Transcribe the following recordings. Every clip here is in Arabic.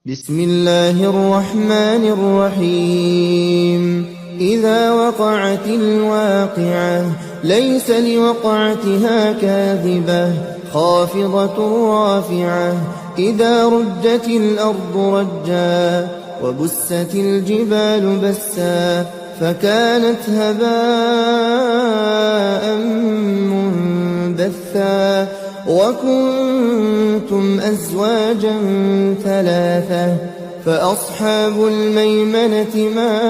بسم الله الرحمن الرحيم إذا وقعت الواقعة ليس لوقعتها كاذبة خافضة رافعة إذا رجت الأرض رجا وبست الجبال بسا فكانت هباء منبثا وكنتم أزواجا ثلاثة فأصحاب الميمنة ما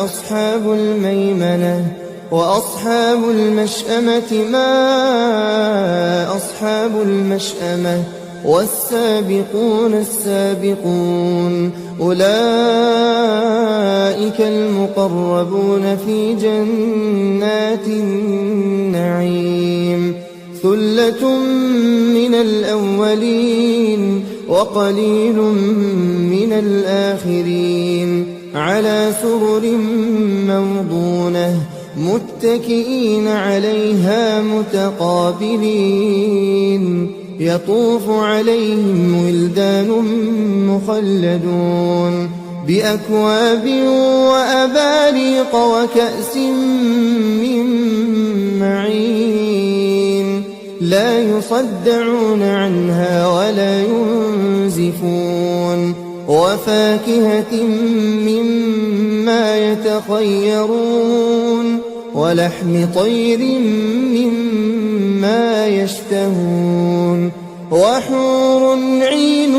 أصحاب الميمنة وأصحاب المشأمة ما أصحاب المشأمة والسابقون السابقون أولئك المقربون في جنات النعيم ثلة من الأولين وقليل من الآخرين على سرر موضونة متكئين عليها متقابلين يطوف عليهم ولدان مخلدون بأكواب وأباريق وكأس من معين لا يصدعون عنها ولا ينزفون وفاكهة مما يتخيرون ولحم طير مما يشتهون وحور عين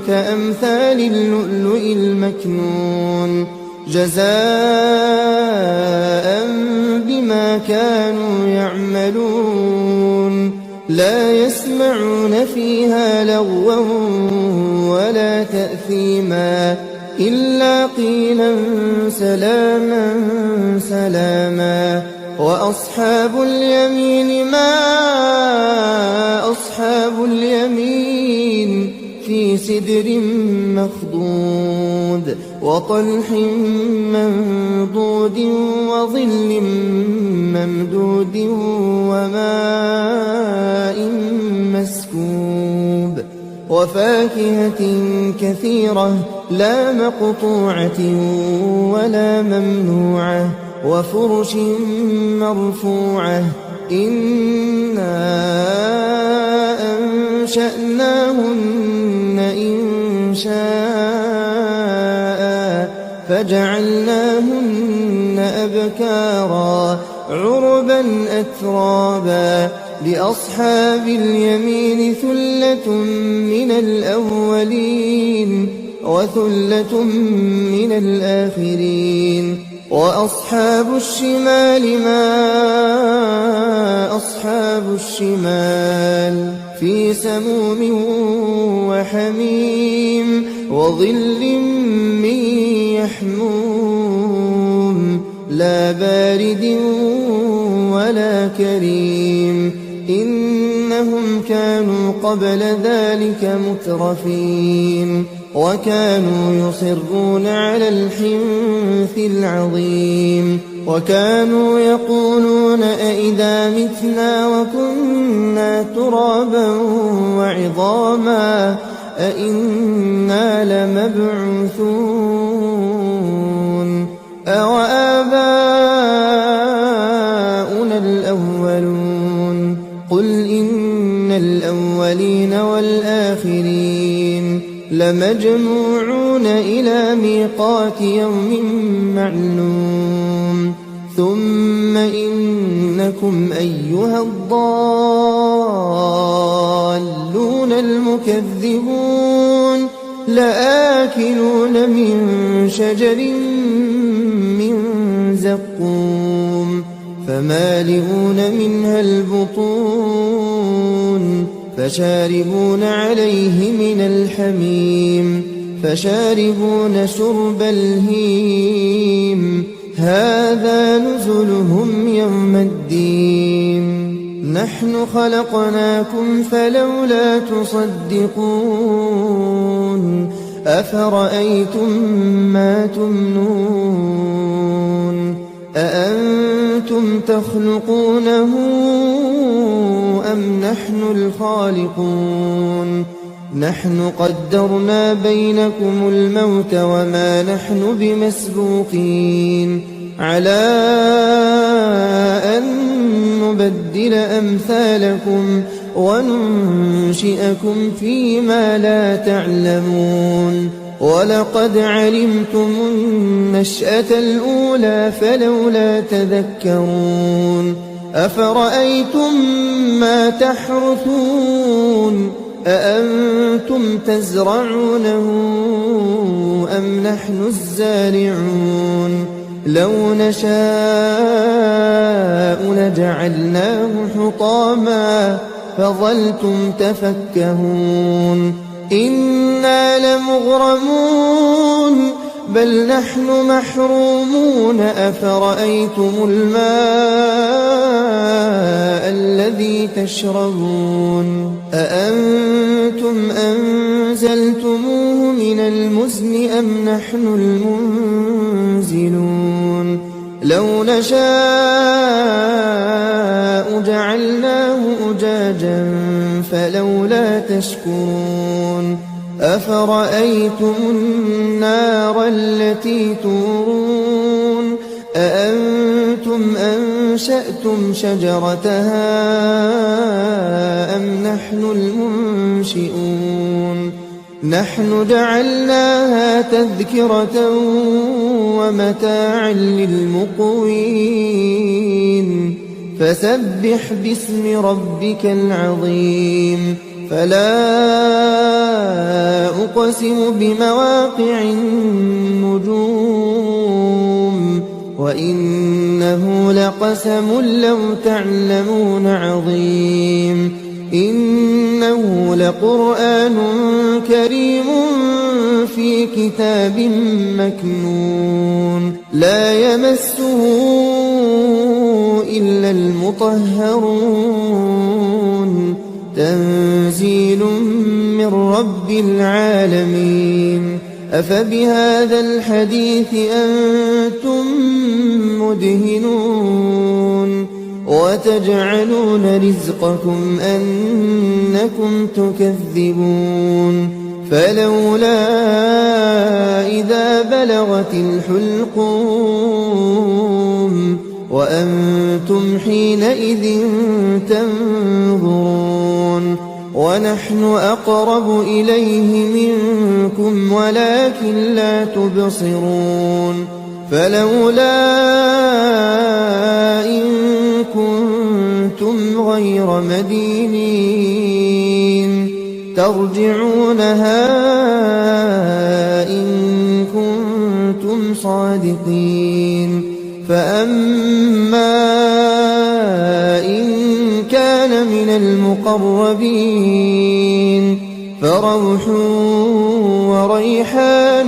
كأمثال اللؤلؤ المكنون جزاء بما كانوا يعملون لا يسمعون فيها لغوا ولا تأثيما إلا قيلا سلاما سلاما وأصحاب اليمين ما أصحاب اليمين في سدر مخضود وطلح منضود وظل ممدود وماء مسكوب وفاكهة كثيرة لا مقطوعة ولا ممنوعة وفرش مرفوعة إنا أنشأناهن إنشاء فجعلناهن أبكارا عربا أترابا لأصحاب اليمين ثلة من الأولين وثلة من الآخرين وأصحاب الشمال ما أصحاب الشمال في سموم وحميم وظل من يحموم لا بارد ولا كريم إنهم كانوا قبل ذلك مترفين وكانوا يصرون على الحنث العظيم وكانوا يقولون أئذا متنا وكنا ترابا وعظاما أئنا لمبعوثون أوآباؤنا الأولون قل إن الأولين والآخرين لمجموعون إلى ميقات يوم معلوم ثم إنكم أيها الضالون المكذبون لآكلون من شجر من زقوم فمالئون منها البطون فشاربون عليه من الحميم فشاربون شرب الهيم هذا نزلهم يوم الدين نحن خلقناكم فلولا تصدقون أفرأيتم ما تمنون أأنتم تخلقونه أم نحن الخالقون نحن قدرنا بينكم الموت وما نحن بمسبوقين على أن نبدل أمثالكم وننشئكم فيما لا تعلمون ولقد علمتم النشأة الأولى فلولا تذكرون أفرأيتم ما تحرثون أأنتم تزرعونه أم نحن الزارعون لو نشاء لجعلناه حطاما فظلتم تفكهون إنا لمغرمون بل نحن محرومون أفرأيتم الماء الذي تشربون أأنتم أنزلتموه من المزن أم نحن المنزلون لو نشاء جعلناه أجاجا فلولا تشكرون أفرأيتم النار التي تورون أأنتم أنشأتم شجرتها أم نحن المنشئون نحن جعلناها تذكرة ومتاعا للمقوين فسبح باسم ربك العظيم فلا أقسم بمواقع النجوم وإنه لقسم لو تعلمون عظيم إنه لقرآن كريم في كتاب مكنون لا يمسه إلا المطهرون تنزيل من رب العالمين أفبهذا الحديث أنتم مدهنون وتجعلون رزقكم أنكم تكذبون فلولا إذا بلغت الحلقوم وأنتم حينئذ تنظرون ونحن أقرب إليه منكم ولكن لا تبصرون فلولا إن كنتم غير مدينين ترجعونها إن كنتم صادقين فأما إن كان من المقربين فروح وريحان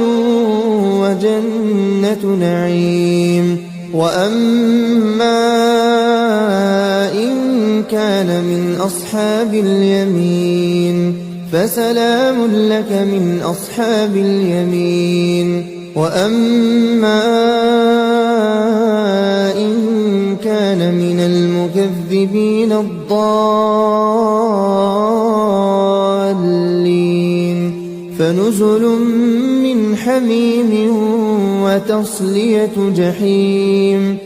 وجنة نعيم وأما إن كان من أصحاب اليمين فسلام لك من أصحاب اليمين وأما إن كان من المكذبين الضالين فنزل من حميم وتصلية جحيم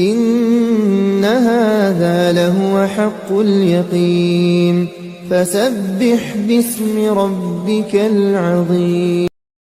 إن هذا لهو حق اليقين فسبح باسم ربك العظيم